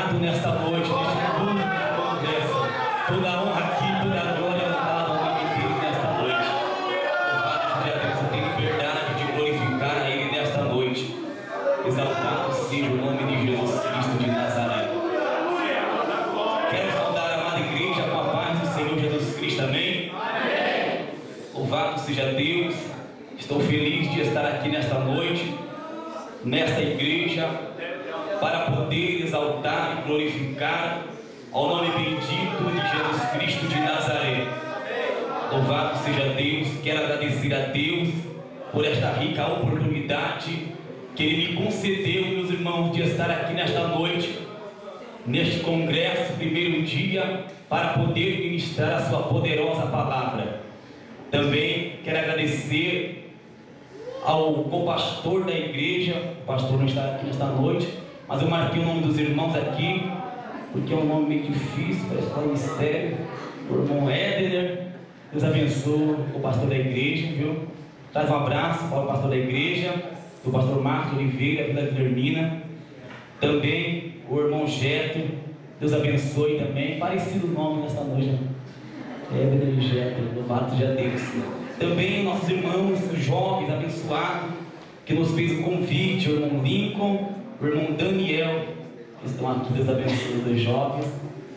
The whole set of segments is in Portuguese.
honrado nesta noite, neste culto de congresso. Toda a honra aqui, toda a glória é dada ao nome de Deus nesta noite. Louvado seja Deus, eu tenho liberdade de glorificar a Ele nesta noite. Exaltado seja o nome de Jesus Cristo de Nazaré. Quero saudar a amada igreja com a paz do Senhor Jesus Cristo, amém? Amém. Louvado seja Deus. Estou feliz de estar aqui nesta noite, nesta igreja, para poder exaltar e glorificar ao nome bendito de Jesus Cristo de Nazaré. Louvado seja Deus. Quero agradecer a Deus por esta rica oportunidade que Ele me concedeu, meus irmãos, de estar aqui nesta noite, neste congresso, primeiro dia, para poder ministrar a sua poderosa palavra. Também quero agradecer ao co-pastor da igreja. O pastor não está aqui nesta noite, mas eu marquei o nome dos irmãos aqui, porque é um nome meio difícil, parece que é um mistério. O irmão Éder, Deus abençoe o pastor da igreja, viu? Traz um abraço para o pastor da igreja, o pastor Marcos Oliveira, Vila Guilhermina. Também o irmão Jeto, Deus abençoe também. Parecido o nome nesta noite, Éder e Jeto, louvado seja Deus. Também nossos irmãos jovens abençoados, que nos fez o convite, o irmão Lincoln, o irmão Daniel, que estão aqui, Deus abençoe os dois jovens.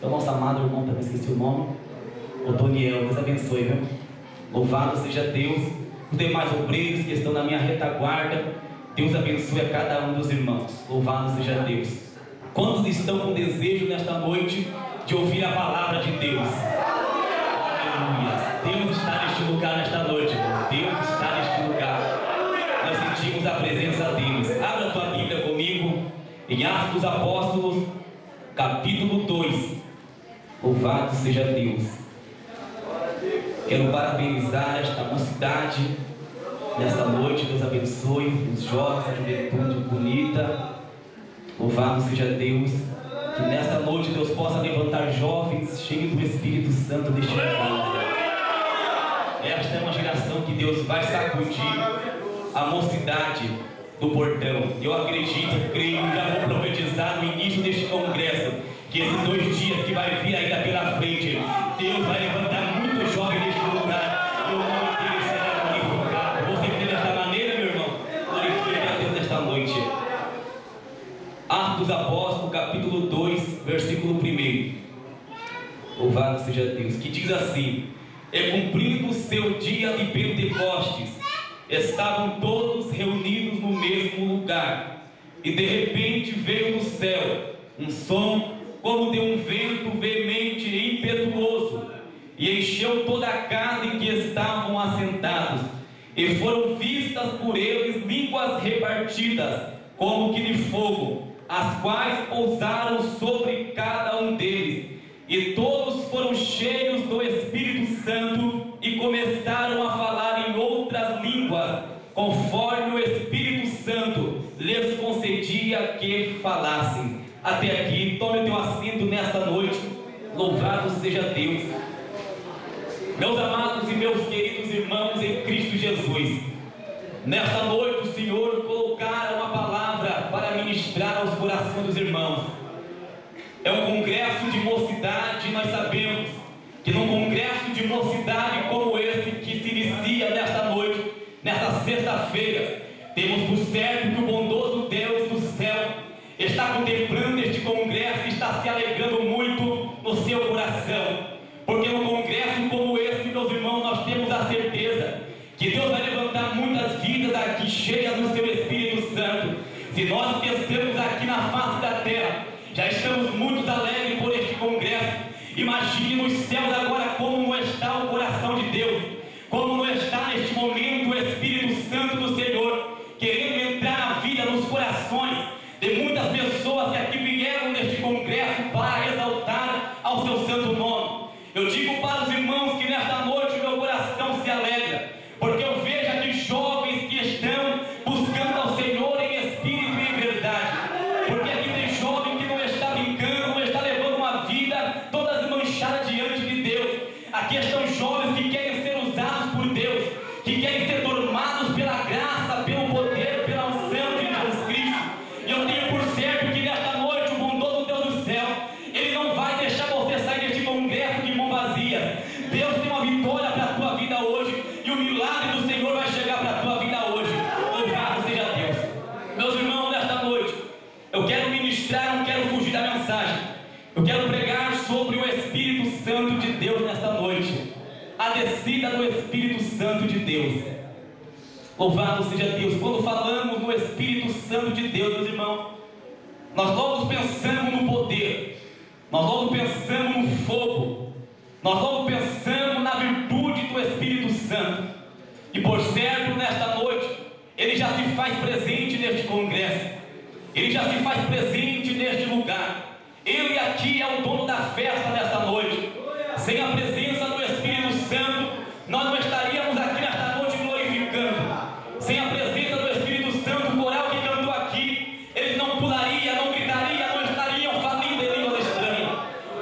O nosso amado irmão, também esqueci o nome, o Daniel, Deus abençoe, viu? Louvado seja Deus. Os demais obreiros que estão na minha retaguarda, Deus abençoe a cada um dos irmãos. Louvado seja Deus. Quantos estão com desejo nesta noite de ouvir a palavra de Deus? Aleluia. Deus está neste lugar nesta noite, irmão. Deus está neste lugar. Nós sentimos a presença deles. Abra a tua Bíblia comigo em Atos dos Apóstolos, capítulo 2. Louvado seja Deus. Quero parabenizar esta mocidade nesta noite. Deus abençoe os jovens, a juventude bonita. Louvado seja Deus. Que nesta noite Deus possa levantar jovens cheios do Espírito Santo deste lugar. Esta é uma geração que Deus vai sacudir a mocidade do portão. Eu acredito, creio, já vou profetizar no início deste congresso, que esses 2 dias que vai vir ainda pela frente, Deus vai levantar muitos jovens neste lugar, e o nome dele será glorificado. Você crê desta maneira, meu irmão? Glorifique a Deus nesta noite. Atos dos Apóstolos, capítulo 2, versículo 1. Louvado seja Deus, que diz assim: e cumprido o seu dia de Pentecostes, estavam todos reunidos no mesmo lugar, e de repente veio do céu um som como de um vento veemente e impetuoso, e encheu toda a casa em que estavam assentados, e foram vistas por eles línguas repartidas, como que de fogo, as quais pousaram sobre cada um deles. E todos foram cheios do Espírito Santo e começaram a falar em outras línguas, conforme o Espírito Santo lhes concedia que falassem. Até aqui, tome teu assento nesta noite. Louvado seja Deus. Meus amados e meus queridos irmãos em Cristo Jesus, nesta noite o Senhor colocara uma palavra para ministrar aos corações dos irmãos. É um congresso de mocidade. Nós sabemos que num congresso de mocidade como esse que se inicia nesta noite, nesta sexta-feira, temos por certo que o bondoso Deus do céu está contemplando este congresso e está se alegrando muito no seu coração, porque num congresso como esse, meus irmãos, nós temos a certeza que Deus vai levantar muitas vidas aqui cheias do seu Espírito Santo. Se nós que estamos aqui na face da terra já estamos muito alegres por este congresso, imagine nos céus agora como não está o coração de Deus, como não está neste momento o Espírito Santo do Senhor, querendo entrar na vida, nos corações de muitas pessoas que aqui vieram neste congresso para exaltar ao seu santo nome. Eu digo para os irmãos que nesta noite meu coração se alegra, porque eu vejo aqui jovens que estão buscando ao Senhor em espírito e em verdade, porque aqui tem jovem que não está brincando, não está levando uma vida toda desmanchada diante de Deus. Aqui estão jovens que querem ser usados por Deus, que querem ser formados pela graça, pelo poder, pela unção de Jesus Cristo. E eu tenho por certo que nesta noite o bondoso Deus do céu ministrar, não quero fugir da mensagem. Eu quero pregar sobre o Espírito Santo de Deus nesta noite. A descida do Espírito Santo de Deus. Louvado seja Deus. Quando falamos no Espírito Santo de Deus, meus irmãos, nós logo pensamos no poder, nós logo pensamos no fogo, nós logo pensamos na virtude do Espírito Santo. E por certo, nesta noite, ele já se faz presente neste congresso, ele já se faz presente neste lugar. Ele aqui é o dono da festa nesta noite. Sem a presença do Espírito Santo, nós não estaríamos aqui nesta noite glorificando. Sem a presença do Espírito Santo, o coral que cantou aqui, eles não pulariam, não gritariam, não estariam falando em língua estranha.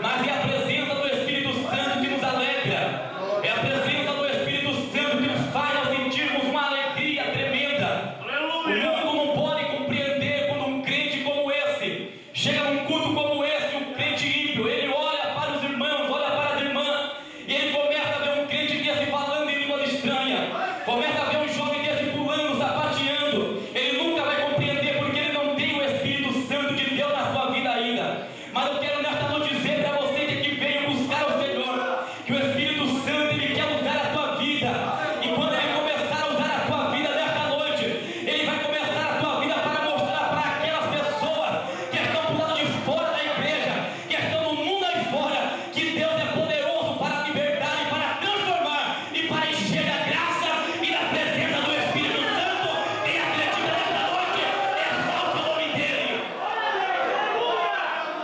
Mas é a presença do Espírito Santo que nos alegra. É a presença do Espírito Santo que nos faz sentirmos uma alegria tremenda. Aleluia. O mundo não pode compreender quando um crente como esse chega num culto como esse, um crente ímpio. Ele olha para os irmãos, olha para as irmãs, e ele começa a ver um crente desse falando em língua estranha, começa a ver um jovem desse pulando, sapateando. Ele nunca vai compreender porque ele não tem o Espírito Santo de Deus na sua vida ainda. Mas eu quero nesta noite dizer para você que veio buscar o Senhor, que o Espírito Santo ele quer usar a tua vida. E quando ele começar a usar a tua vida nesta noite, ele vai começar a tua vida para mostrar para aquelas pessoas que estão do lado de fora da igreja, que estão no mundo aí fora, que Deus é poderoso para libertar e para transformar e para encher da graça e da presença do Espírito Santo. Quem acredita nesta noite, exalta o nome dele.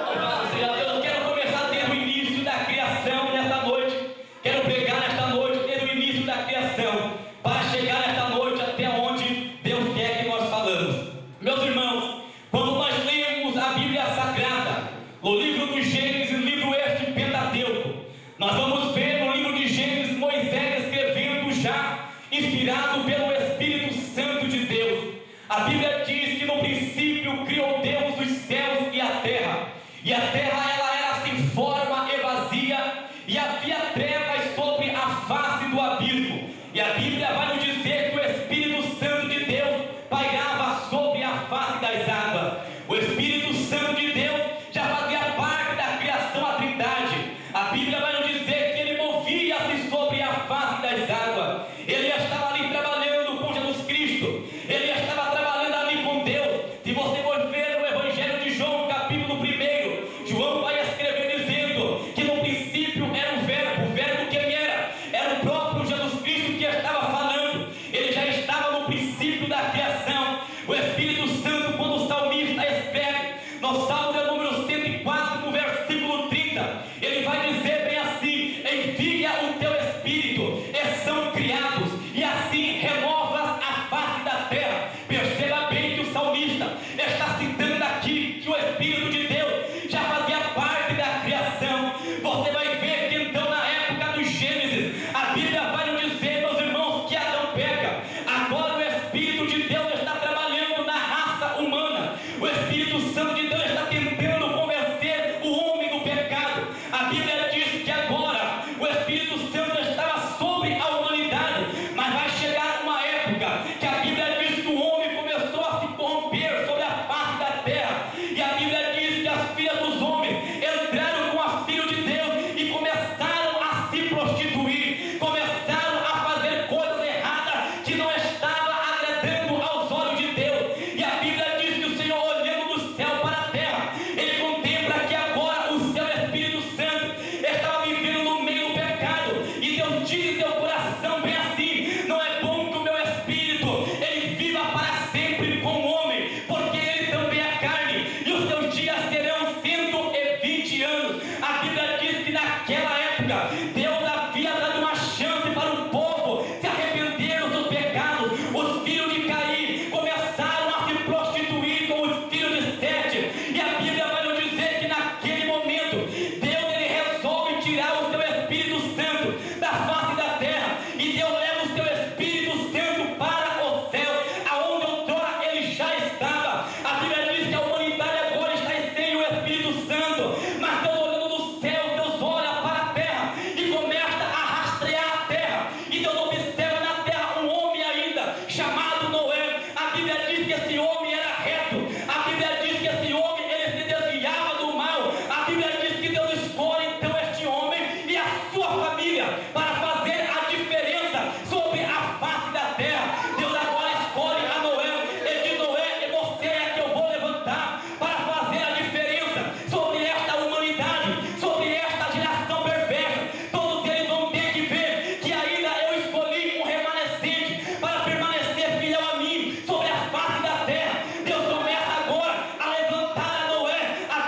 Louvado seja Deus. Eu quero começar desde o início da criação nesta noite. Quero pregar nesta noite desde o início da criação, para chegar nesta noite até onde Deus quer que nós falamos. Meus irmãos, quando nós lemos a Bíblia Sagrada, no livro do Gênesis, livro este Pentateuco, nós vamos ver no livro de Gênesis Moisés escrevendo já, inspirado pelo Espírito Santo de Deus. A Bíblia diz que no princípio criou Deus os céus e a terra. E a terra ela era sem forma e vazia, e havia trevas sobre a face do abismo. E a Bíblia vai nos dizer que o Espírito Santo de Deus pairava sobre a face das águas. O Espírito Santo de Deus já fazia parte da criação à Trindade. A Bíblia vai nos dizer que ele movia-se sobre a face das águas. Ele já estava ali trabalhando com Jesus Cristo. Ele já estava trabalhando ali com Deus. Se você for ver no Evangelho de João, capítulo 1, João vai escrever dizendo que no princípio era o verbo quem era? Era o próprio Jesus Cristo que estava falando. Ele já estava no princípio da criação. O Espírito Santo, quando o salmista escreve no Salmo de número 104, no versículo 30, ele vai dizer bem assim: envia o teu Espírito, e são criados, e assim renovas a face da terra. Perceba bem que o salmista está citando aqui que o Espírito de Deus já fazia parte da criação. Você vai ver que então na época do Gênesis, a Bíblia vai nos dizer, meus irmãos, que Adão peca. Agora o Espírito de Deus está trabalhando na raça humana. O Espírito Santo de Deus está tentando convencer o homem do pecado. A Bíblia diz que agora o Espírito Santo estava sobre a humanidade, mas vai chegar uma época que a Bíblia diz que o homem começou a se corromper sobre a face da terra. E a Bíblia diz que as filhas dos homens entraram com a filha de Deus e começaram a se prostituir, começaram a fazer coisas erradas que não estavam agradando aos olhos de Deus. E a Bíblia diz que o Senhor, olhando do céu para a terra, ele contempla que agora o seu Espírito Santo estava vivendo no meio do pecado. E Deus diz em seu coração bem assim: não é bom que o meu Espírito ele viva para sempre com o homem, porque ele também é carne, e os seus dias serão 120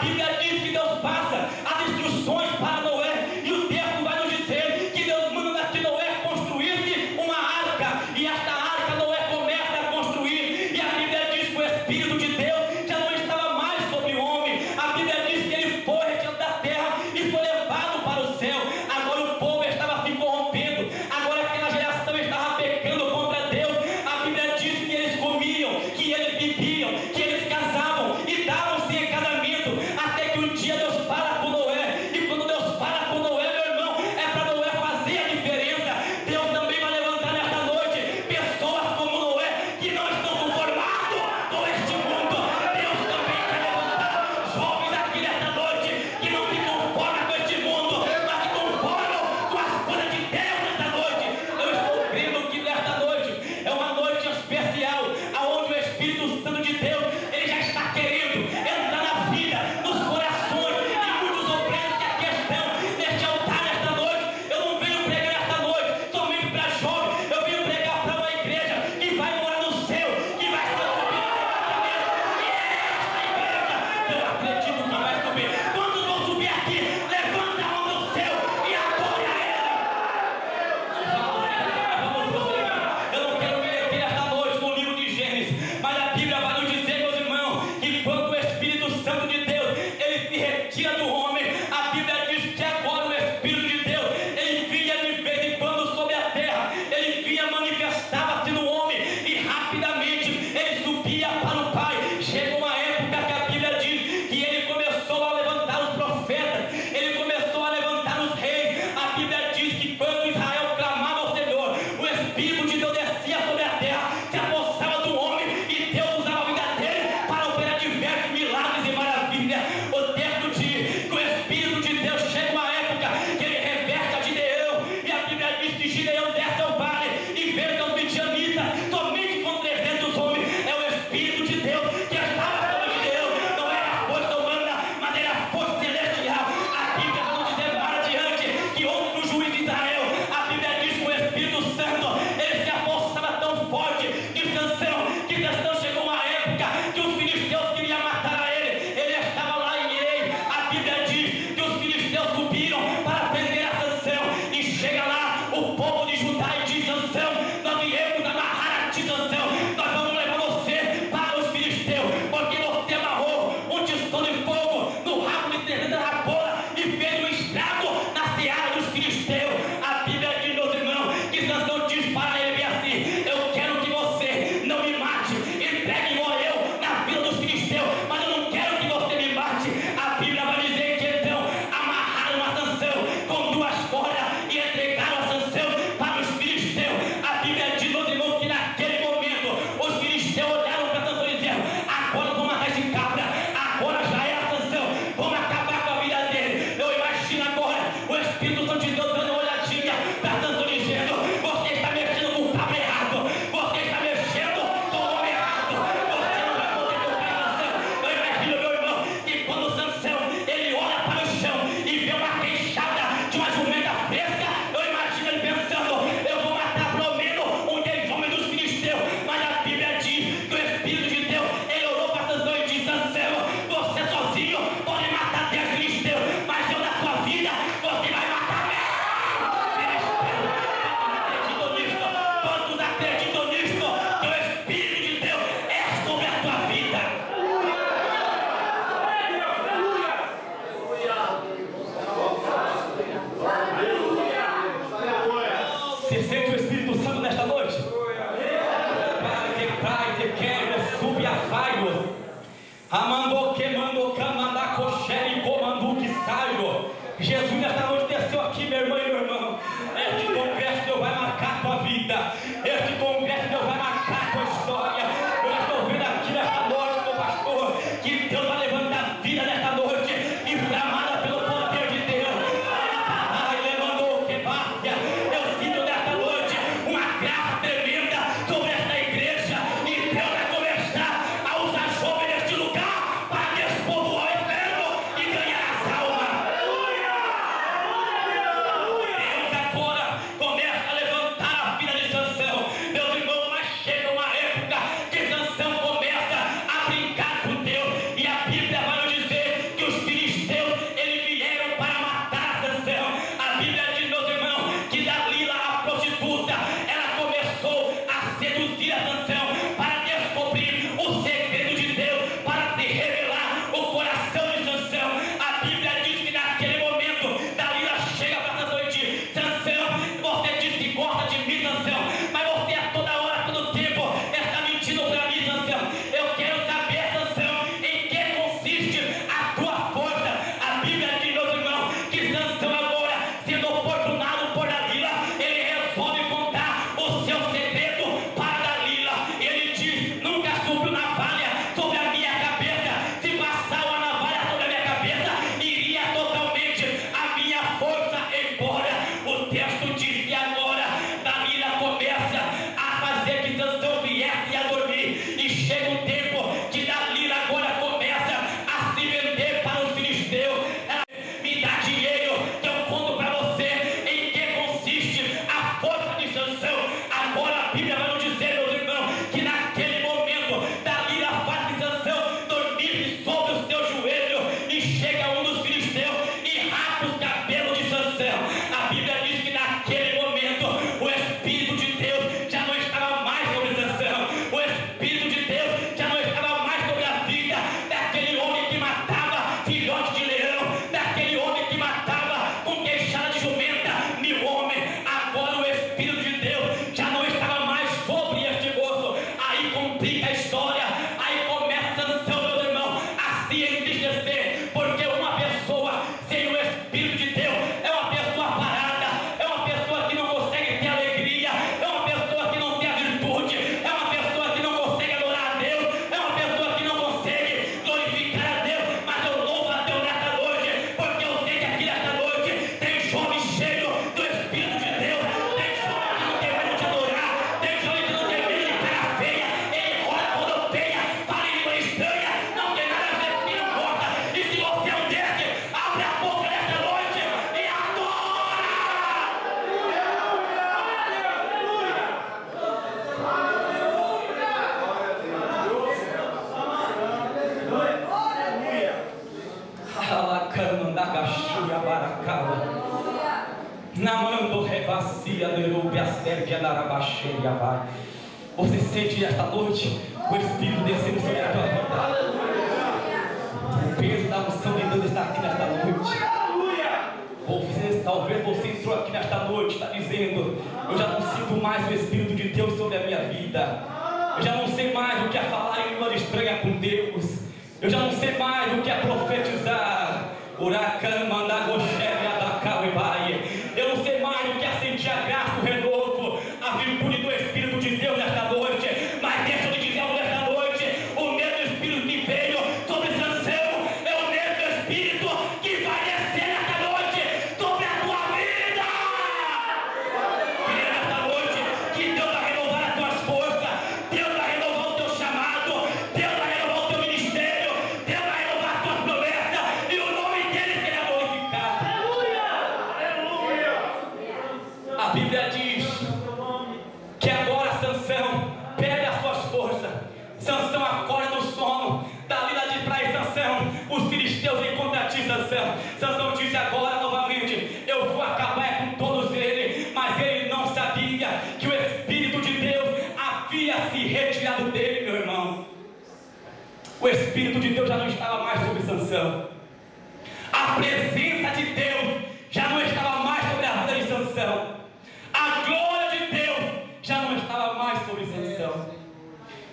Bíblia diz que Deus passa as instruções para Noé, e o texto vai nos dizer que Deus manda que Noé construísse uma arca, e esta arca Noé começa a construir, e a Bíblia diz que o Espírito de Deus já não estava mais sobre o homem. A Bíblia diz que ele foi retirado da terra e foi levado para o céu. Agora o povo estava se corrompendo, agora aquela geração estava pecando contra Deus. A Bíblia diz que eles comiam, que eles bebiam, que eles casavam e davam-se em casamento, até que um dia Deus fala com Noé, e quando Deus fala com Noé, meu irmão, é para Noé fazer a diferença. Deus também vai levantar nesta noite pessoas como Noé, que não estão conformados com este mundo. Deus também vai levantar jovens aqui nesta noite, que não se conformam com este mundo, mas se conformam com as coisas de Deus nesta noite. Eu estou crendo que nesta noite é uma noite especial, aonde o Espírito Santo de Deus, ele já está querendo entrar na vida, nos corações de muitos obreiros que aqui estão neste altar nesta noite. Eu não venho pregar nesta noite somente para jovens, eu venho pregar para uma igreja que vai morar no céu, que vai estar subindo e esta igreja, eu acredito que vai subir. Quando vão subir aqui, levanta a mão no céu e adore a Ele. Vamos prosseguir. Eu não quero me meter esta noite no livro de Gênesis, mas a Bíblia vai nos dizer, meus irmãos, que quando o Espírito Santo de Deus, ele se retira do homem, a Bíblia diz que agora o Espírito de Deus, ele vinha de vez em quando sobre a terra, ele vinha, manifestava-se no homem, e rapidamente ele subia para o Pai. Chegou uma época que a Bíblia diz que ele começou a levantar os profetas, ele começou a levantar os reis. A Bíblia diz que quando Israel clamava ao Senhor, o Espírito de Deus descia sobre a terra, se apossava do homem, e Deus usava a vida dele para operar diversos milagres e maravilhas. O texto diz que Alacanandagaxuia baracala. Namando revacia, derrube a sérvia da arabaxeia, vai. Você sente esta noite o Espírito descendo sobre a tua vida. O peso da unção de Deus está aqui nesta noite. Talvez você entrou aqui nesta noite, está dizendo: eu já não sinto mais o Espírito de Deus sobre a minha vida. Eu já não sei mais o que é falar em língua estranha com Deus. Eu já não sei mais o que é profetizar. Huracão, mandagoxéria da Cauebaia. Eu não sei mais o que é sentir a graça, o renovo, a virtude do Espírito de Deus nesta noite. Mas deixa eu te dizer nesta noite: o mesmo Espírito que veio sobre Sansão é o mesmo Espírito que vai descer nesta noite sobre a tua vida. Creia nesta noite que Deus vai renovar as tuas forças, Deus vai renovar o teu chamado, Deus vai renovar o teu ministério, Deus vai renovar as tuas promessas e o nome dele será glorificado. A Bíblia diz que agora Sansão perde as suas forças. Sansão acorda do sono. Dalila diz para ele: Sansão, os filisteus vêm contra ti, Sansão. Sansão disse agora novamente: eu vou acabar com todos eles. Mas ele não sabia que o Espírito de Deus havia se retirado dele, meu irmão. O Espírito de Deus já não estava mais sobre Sansão. A presença de Deus já não estava mais sobre a vida de Sansão. A glória de Deus já não estava mais sobre Sansão.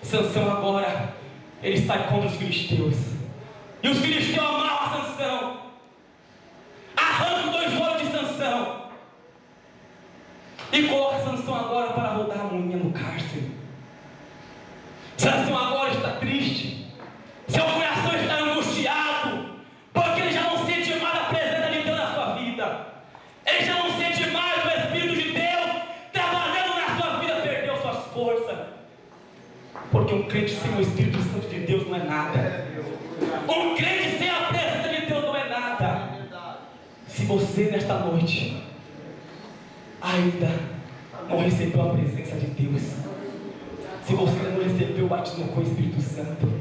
Sansão agora, ele sai contra os filisteus. E os filisteus amarram a Sansão. Arrancam 2 olhos de Sansão. E coloca Sansão agora para rodar a moinha no cárcere. Sansão agora está triste. Seu coração está angustiado. Porque ele já não sente mais a presença de Deus na sua vida. Ele já não sente mais o Espírito de Deus trabalhando na sua vida. Perdeu suas forças. Porque um crente sem o Espírito Santo de Deus não é nada. Um crente sem a presença de Deus não é nada. Se você nesta noite ainda não recebeu a presença de Deus, se você ainda não recebeu o batismo com o Espírito Santo,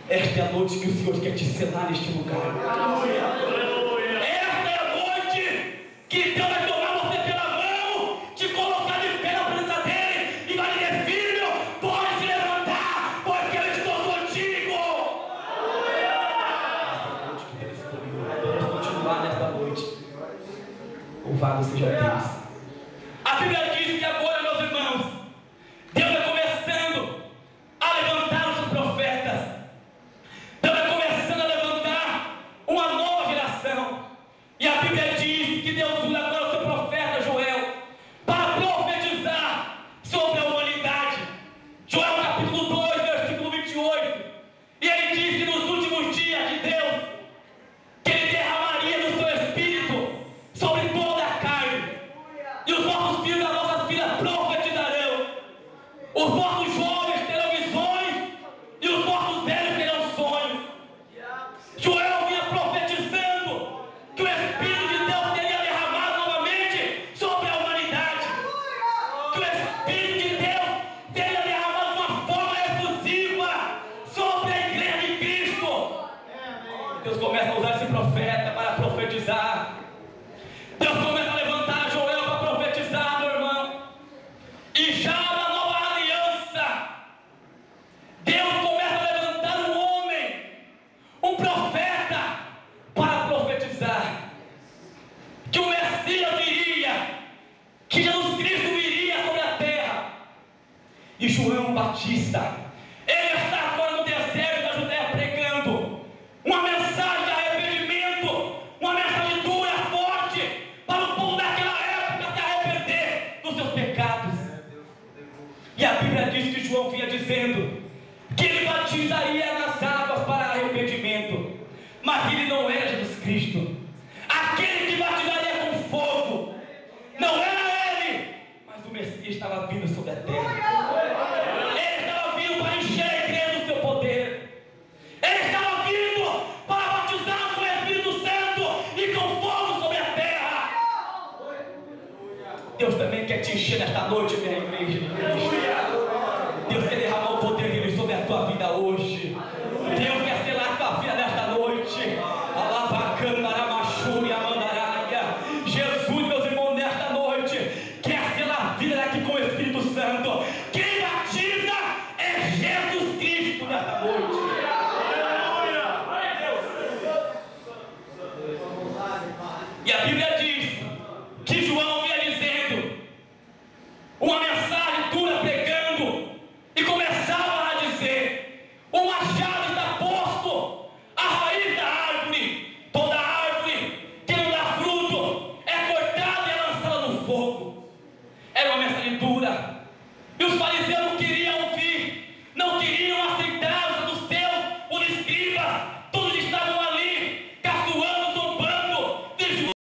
esta é a noite que o Senhor quer te selar neste lugar. Esta é a noite que Deus vai tomar você pela mão, te colocar de pé na presença dele e vai dizer: filho, pode se levantar, porque eu estou contigo. Vamos continuar nesta noite. Louvado seja Deus. A Bíblia diz que agora, meus irmãos, Deus vai começando a levantar os seus profetas. Deus vai começando a levantar uma nova geração. E a Bíblia diz que Deus usa agora o seu profeta Joel para profetizar sobre a humanidade. Joel capítulo 2, versículo 28. E ele diz que nos últimos dias de Deus, que ele derramaria do seu Espírito sobre toda a carne. E os nossos filhos e as nossas filhas profetizarão. Os nossos jovens terão visões e os nossos velhos terão sonhos. Joel vinha profetizando que o Espírito de Deus teria derramado novamente sobre a humanidade. Que o Espírito de Deus teria derramado de uma forma efusiva sobre a igreja de Cristo. Deus começa a usar esse profeta para profetizar. Deus começa a levantar Joel para profetizar, meu irmão. E já na nova aliança, Deus começa a levantar um homem, um profeta, para profetizar que o Messias viria, que Jesus Cristo viria sobre a terra. E João Batista, ele está agora no deserto da Judéia pregando uma mensagem de arrependimento, uma mensagem dura, forte, para o povo daquela época se arrepender dos seus pecados. E a Bíblia diz que João vinha dizendo que ele batizaria nas águas para arrependimento, mas ele não era Jesus Cristo. Aquele que batizaria com fogo não era ele, mas o Messias estava vindo sobre a terra. Ele estava vindo para encher a igreja do seu poder. Ele estava vindo para batizar com o Espírito Santo e com fogo sobre a terra. Deus também quer te encher nesta noite, minha igreja. Deus quer derramar o poder dele sobre a tua vida hoje. Deus quer selar a tua vida nesta noite. Alabacã. E a Bíblia diz que João vinha dizendo uma mensagem dura, pregando, e começava a dizer: o machado está posto à raiz da árvore, toda árvore que não dá fruto é cortada e é lançada no fogo. Era uma mensagem dura. E os fariseus não queriam